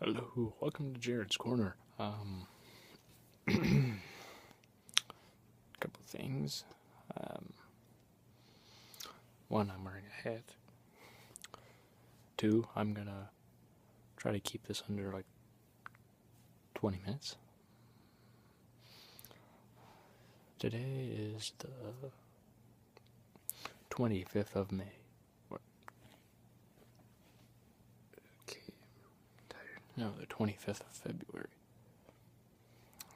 Hello, welcome to Jared's Corner. Couple things. Um, One, I'm wearing a hat. Two, I'm gonna try to keep this under like 20 minutes. Today is the 25th of May. What? Okay, I'm tired. No, the 25th of February.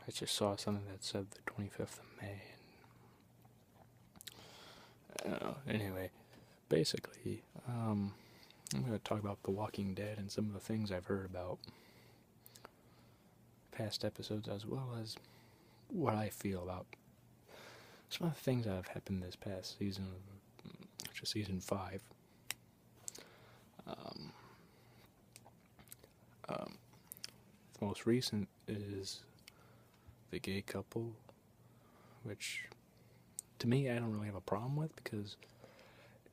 I just saw something that said the 25th of May. Anyway, basically, I'm going to talk about The Walking Dead and some of the things I've heard about past episodes, as well as what I feel about some of the things that have happened this past season, which is season 5. The most recent is the gay couple, which to me I don't really have a problem with because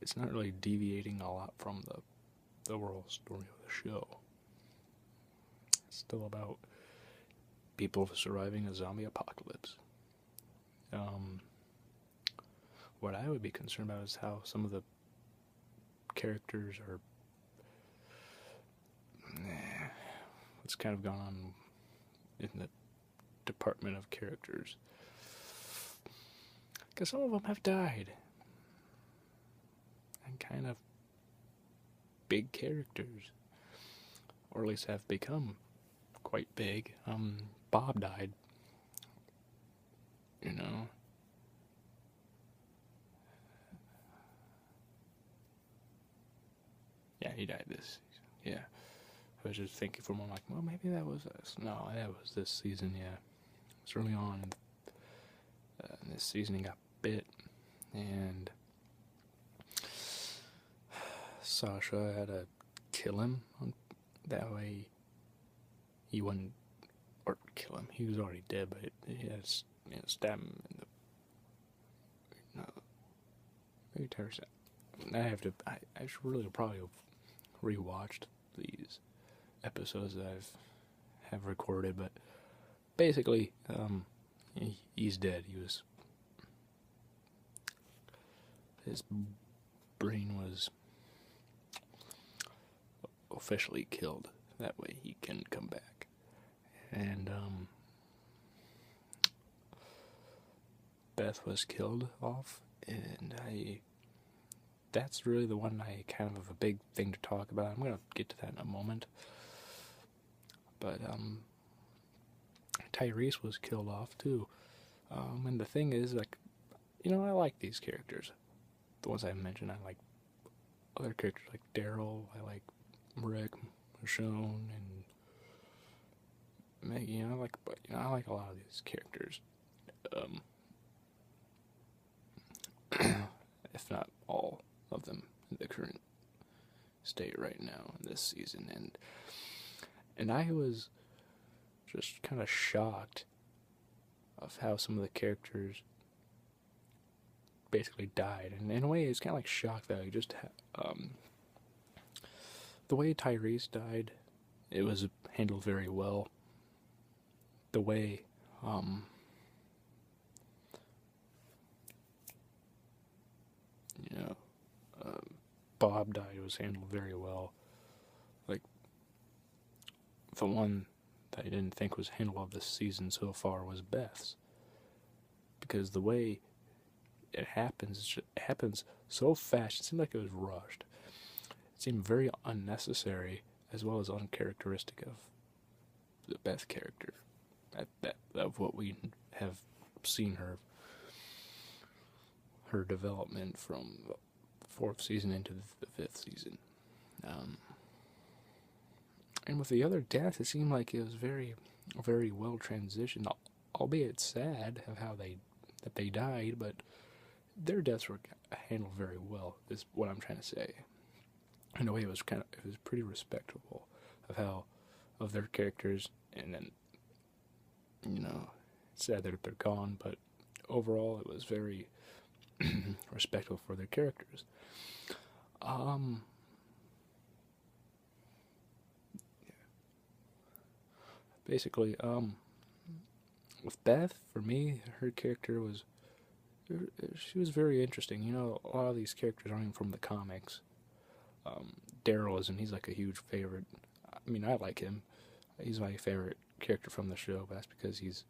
it's not really deviating a lot from the overall story of the show. It's still about people surviving a zombie apocalypse. What I would be concerned about is how some of the characters are. What's kind of gone on in the department of characters. Because some of them have died. And kind of big characters. Or at least have become quite big. Bob died. You know. Yeah, he died this season. Yeah. I was just thinking for a moment, like, well, maybe that was us. No, that was this season, yeah. It's early on in this season he got bit. And Sasha had to kill him. That way he wouldn't, or kill him. He was already dead, but he had to stab him in the. No. Maybe Terrence. I should really probably have rewatched these episodes that have recorded, but basically, he's dead. His brain was officially killed. That way he can come back. And Beth was killed off, and that's really the one I kind of a big thing to talk about. I'm gonna get to that in a moment. But Tyrese was killed off too. And the thing is, like, I like these characters. The ones I mentioned, I like other characters like Daryl. I like Rick, Michonne, and Maggie. I like a lot of these characters. If not all of them in the current state right now in this season, and I was just kind of shocked of how some of the characters basically died, and in a way it's kind of like shock value. Just the way Tyrese died, it was handled very well. The way Bob died was handled very well. Like, the one that I didn't think was handled well this season so far was Beth's. Because the way it happens so fast. It seemed like it was rushed. It seemed very unnecessary, as well as uncharacteristic of the Beth character. Of what we have seen her development from the 4th season into the 5th season. And with the other deaths, it seemed like it was very, very well transitioned, albeit sad of how they died, but their deaths were handled very well, is what I'm trying to say. In a way, it was pretty respectable of their characters, and then, it's sad that they're gone, but overall, it was very respectful for their characters. basically, with Beth, for me, her character was she was very interesting. You know, a lot of these characters aren't even from the comics. Daryl isn't. He's like a huge favorite. I mean, I like him. He's my favorite character from the show, but that's because he's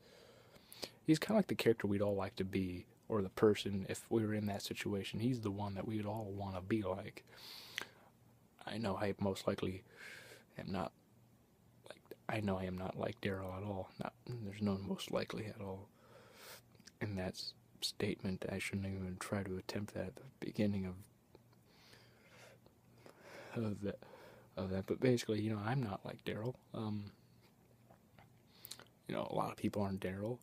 kind of like the character we'd all like to be, or the person if we were in that situation. He's the one that we'd all want to be like. I know I most likely am not like. I know I am not like Daryl at all. Not there's no most likely at all in that statement. I shouldn't even try to attempt that at the beginning of that. But basically, you know, I'm not like Daryl. You know, a lot of people aren't Daryl,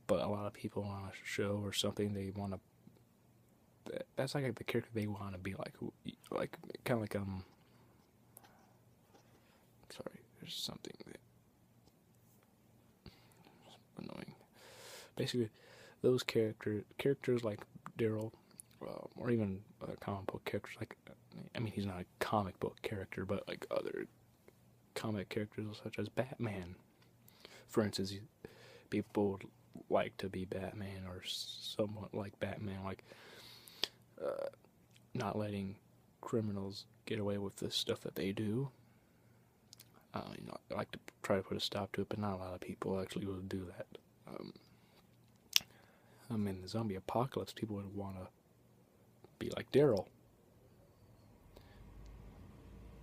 but a lot of people on a show or something, they want to. That's like the character they want to be like kind of like Sorry, there's something annoying. Basically, those characters like Daryl, or even comic book characters like. I mean, he's not a comic book character, but like other comic characters such as Batman. For instance, people would like to be Batman or somewhat like Batman, like not letting criminals get away with the stuff that they do. You know, I like to try to put a stop to it, but not a lot of people actually will do that. In the zombie apocalypse, people would want to be like Daryl,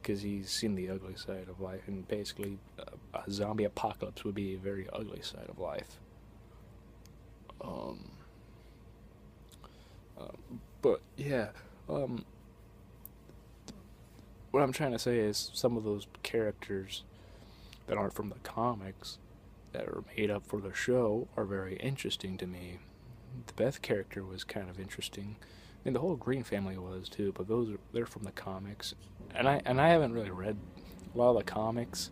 because he's seen the ugly side of life, and basically, a zombie apocalypse would be a very ugly side of life. But yeah, what I'm trying to say is some of those characters that aren't from the comics that are made up for the show are very interesting to me. The Beth character was kind of interesting. I mean, the whole Green family was too, but they're from the comics, and I haven't really read a lot of the comics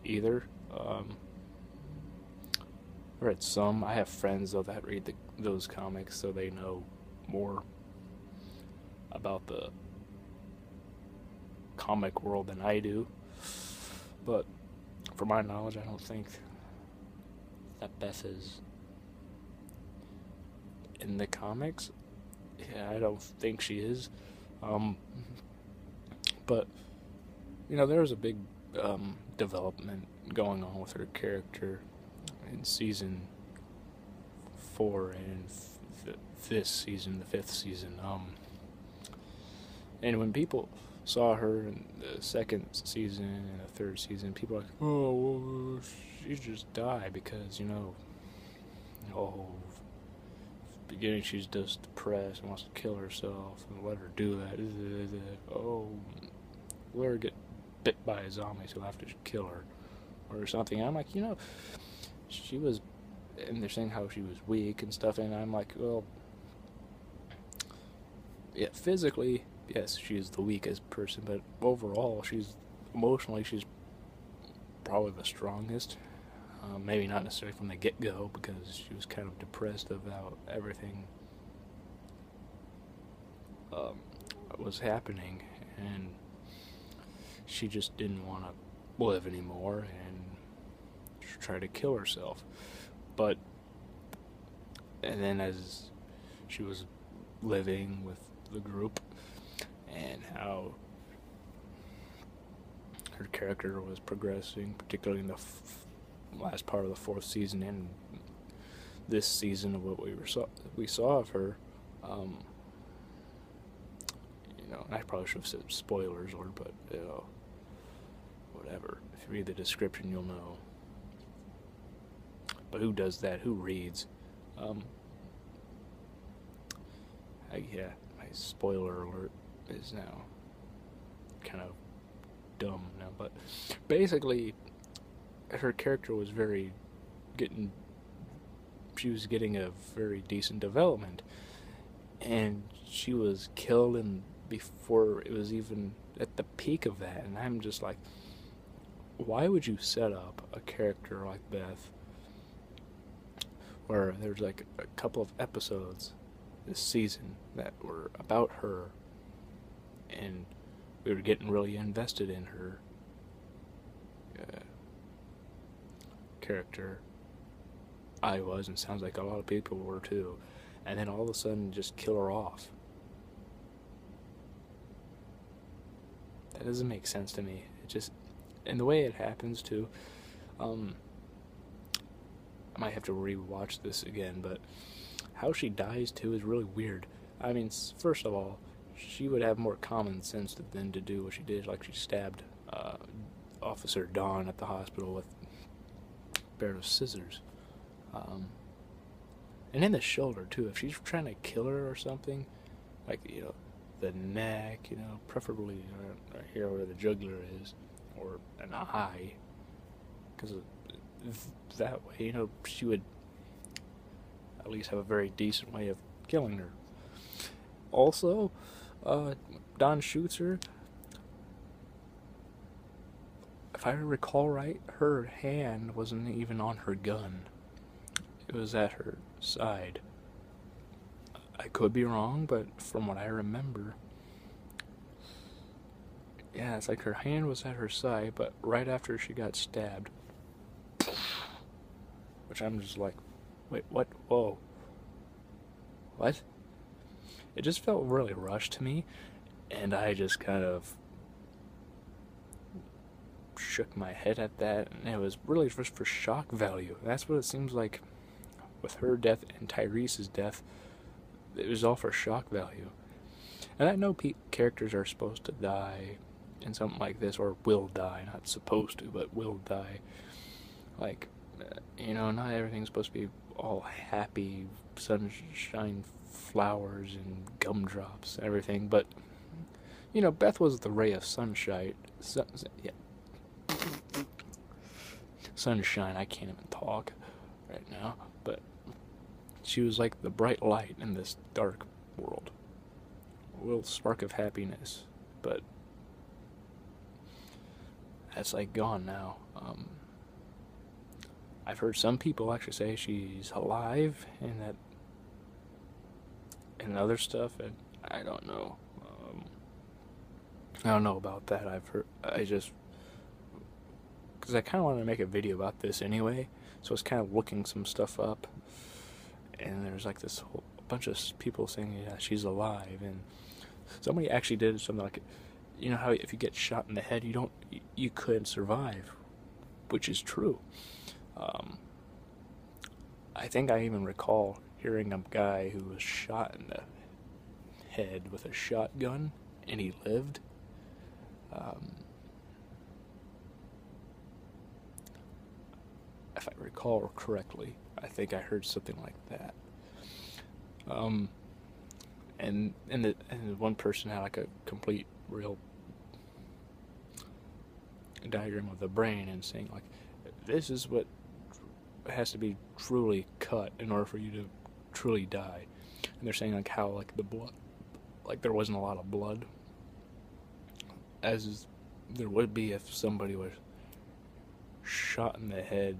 either. I read some. I have friends though that read those comics, so they know more about the comic world than I do. But from my knowledge, I don't think that Beth is in the comics. Yeah, I don't think she is. But you know, there was a big development going on with her character in season 4 and this season, the 5th season. And when people saw her in the 2nd season and the 3rd season, people were like, oh, well, she just died because, you know, beginning she's just depressed and wants to kill herself, and let her do that. Oh, let her get bit by a zombie, so we'll have to kill her or something. And I'm like, you know, she was, and they're saying how she was weak and stuff, and I'm like, well, yeah, physically, yes, she's the weakest person, but overall, emotionally, she's probably the strongest. Maybe not necessarily from the get-go, because she was kind of depressed about everything was happening, and she just didn't want to live anymore, and she tried to kill herself. And then as she was living with the group, and how her character was progressing, particularly in the last part of the 4th season and this season of what we saw of her, you know, I probably should have said spoilers, but you know, whatever. If you read the description, you'll know. But who does that? Who reads? Yeah, my spoiler alert is now kind of dumb now, but basically, her character was she was getting a very decent development, and she was killed before it was even at the peak of that, and I'm just like, why would you set up a character like Beth where there's like a couple of episodes this season that were about her, and we were getting really invested in her, character I was, and sounds like a lot of people were too, and then all of a sudden just kill her off. That doesn't make sense to me. It just, and the way it happens too, I might have to rewatch this again, but how she dies too is really weird. I mean, first of all, she would have more common sense than to do what she did. Like, she stabbed Officer Dawn at the hospital with a pair of scissors. And in the shoulder too. If she's trying to kill her or something, like, the neck, preferably right here where the jugular is, or an eye, because that way, she would at least have a very decent way of killing her. Also, Dawn shoots her. If I recall right, her hand wasn't even on her gun. It was at her side. I could be wrong, but from what I remember, yeah, it's like her hand was at her side, but right after she got stabbed, which I'm just like, wait, what? Whoa. What? It just felt really rushed to me, and I just kind of shook my head at that, and it was really just for shock value. That's what it seems like with her death and Tyrese's death. It was all for shock value. And I know characters are supposed to die in something like this, or will die, not supposed to, but will die. Like, not everything's supposed to be all happy, sunshine, flowers, and gumdrops, and everything, but, Beth was the ray of sunshine. Sunshine, I can't even talk right now, but she was like the bright light in this dark world. A little spark of happiness, but that's like gone now. I've heard some people actually say she's alive and other stuff, and I don't know. I don't know about that. Because I kind of wanted to make a video about this anyway, so I was kind of looking some stuff up, and there's like this whole bunch of people saying, yeah, she's alive, and somebody actually did something like, how if you get shot in the head, you couldn't survive, which is true. I think I even recall hearing a guy who was shot in the head with a shotgun, and he lived. If I recall correctly, I think I heard something like that. And the one person had like a complete real diagram of the brain and saying like, this is what has to be truly cut in order for you to truly die. And they're saying like how like the blood, like there wasn't a lot of blood, as there would be if somebody was shot in the head.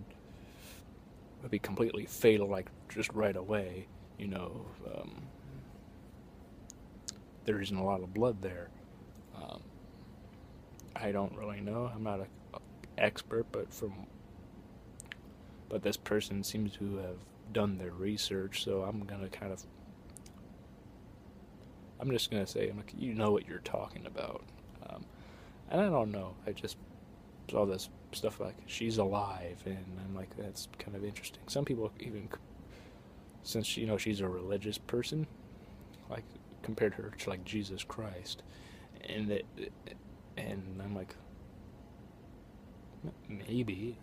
It would be completely fatal, like just right away. There isn't a lot of blood there. I don't really know. I'm not an expert, but this person seems to have done their research, so I'm just gonna say, you know what you're talking about. And I don't know. I just saw this stuff like she's alive, and I'm like, that's kind of interesting. Some people even, since she's a religious person, like compared her to like Jesus Christ, and I'm like, maybe.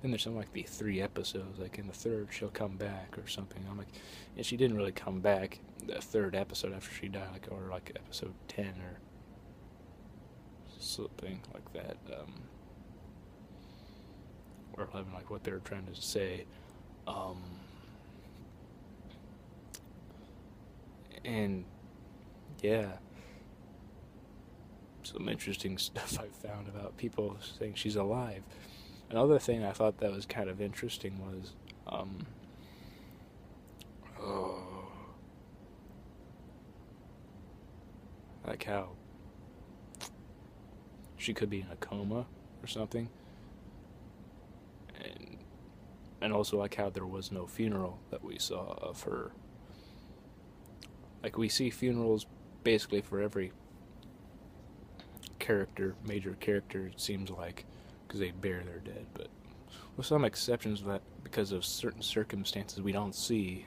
Then there's something like the 3 episodes, like in the 3rd she'll come back or something. I'm like, and she didn't really come back the 3rd episode after she died, like, or like episode 10 or something like that, or 11, like what they were trying to say. And yeah, some interesting stuff I found about people saying she's alive. Another thing I thought that was kind of interesting was, like how she could be in a coma or something, and also like how there was no funeral that we saw of her. Like we see funerals basically for every character, major character, it seems like, because they bury their dead. But with some exceptions, that because of certain circumstances we don't see,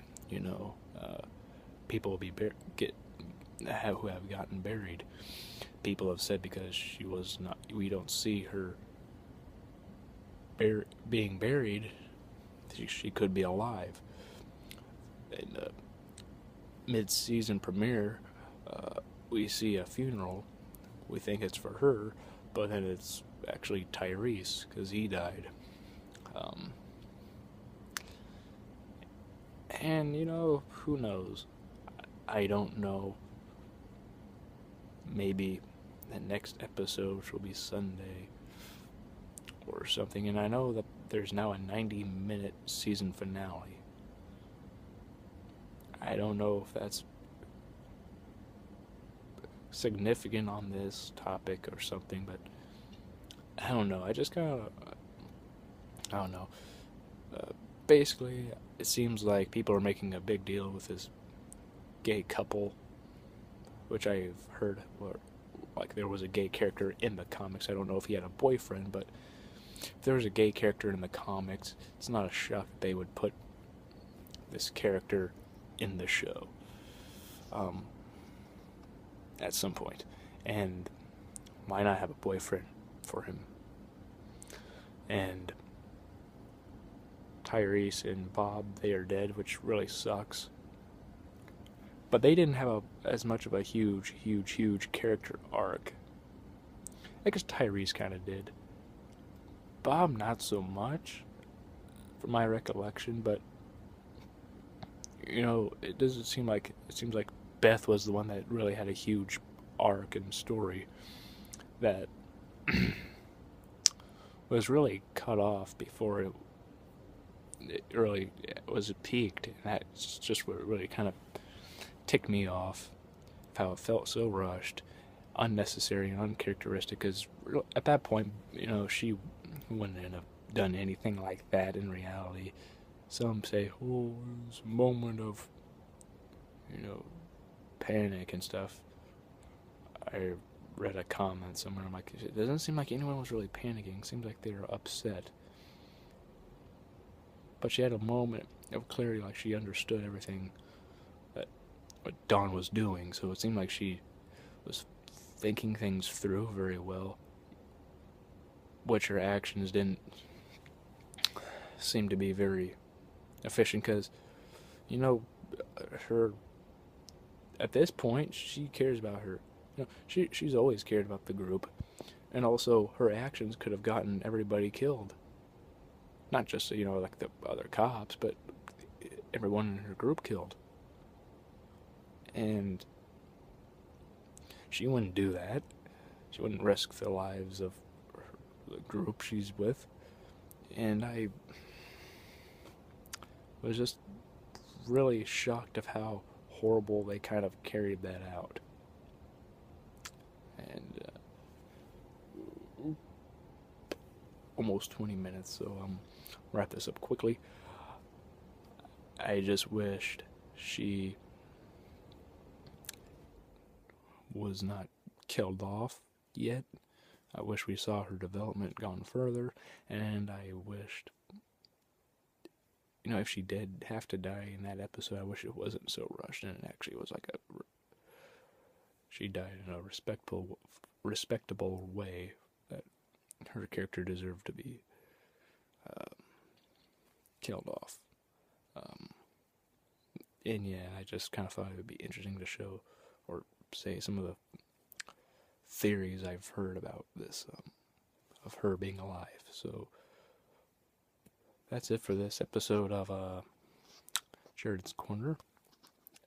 people will be who have gotten buried. People have said because she was not, we don't see her being buried, she could be alive. In the mid-season premiere, we see a funeral. We think it's for her, but then it's actually Tyrese because he died. And who knows? I don't know. Maybe the next episode will be Sunday or something. And I know that there's now a 90-minute season finale. I don't know if that's significant on this topic or something, but I don't know. I don't know. Basically, it seems like people are making a big deal with this gay couple, which I've heard, like there was a gay character in the comics. I don't know if he had a boyfriend, but if there was a gay character in the comics, it's not a shock that they would put this character in the show at some point. And why not have a boyfriend for him? And Tyrese and Bob, they are dead, which really sucks. But they didn't have as much of a huge character arc. I guess Tyrese kind of did. Bob, not so much, from my recollection, but it doesn't seem like, it seems like Beth was the one that really had a huge arc and story that was really cut off before it really was peaked, and that's just what really kind of ticked me off, how it felt so rushed, unnecessary, and uncharacteristic, because at that point, she wouldn't have done anything like that in reality. Some say, oh, it was a moment of, panic and stuff. I read a comment somewhere, I'm like, it doesn't seem like anyone was really panicking. It seems like they were upset. But she had a moment of clarity, like she understood everything that what Dawn was doing, so it seemed like she was thinking things through very well, which her actions didn't seem to be very efficient, because, her, at this point, she cares about her. She's always cared about the group, and also her actions could have gotten everybody killed. Not just, like the other cops, but everyone in her group killed. And she wouldn't do that. She wouldn't risk the lives of the group she's with. And I was just really shocked of how horrible they kind of carried that out. And almost 20 minutes, so wrap this up quickly. I just wished she was not killed off yet. I wish we saw her development gone further, and I wished, if she did have to die in that episode, I wish it wasn't so rushed, and it actually was like she died in a respectable way that her character deserved to be killed off. And yeah, I just kind of thought it would be interesting to show or say some of the theories I've heard about this, of her being alive. So that's it for this episode of Jared's Corner,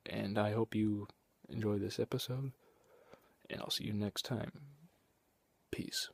and I hope you enjoy this episode, and I'll see you next time. Peace.